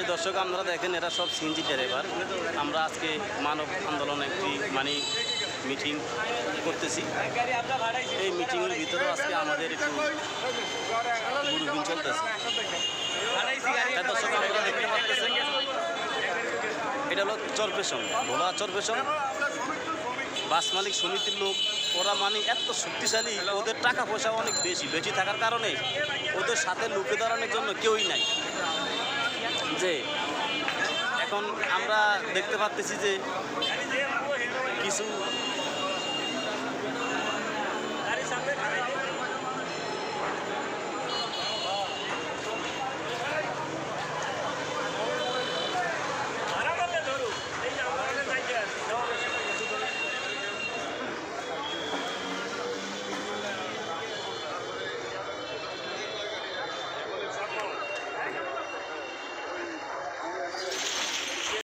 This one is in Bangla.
সুপ্রিয় দর্শক, আপনারা দেখেন এরা সব সিএনজি ড্রাইভার। আমরা আজকে মানব আন্দোলনে একটি মিটিং করতেছি। এই মিটিংয়ের ভিতরেও আজকে আমাদের একটু গ্রুপিং চলতেছে। দর্শক, আপনারা দেখতে পাচ্ছেন এটা হলো চরপেশন, ভোলা চরপেশন বাস মালিক সমিতির লোক। ওরা এত শক্তিশালী, ওদের টাকা পয়সা অনেক বেশি থাকার কারণে ওদের সাথে লুকে দাঁড়ানোর জন্য কেউই নাই। যে এখন আমরা দেখতে পাচ্ছি যে কিছু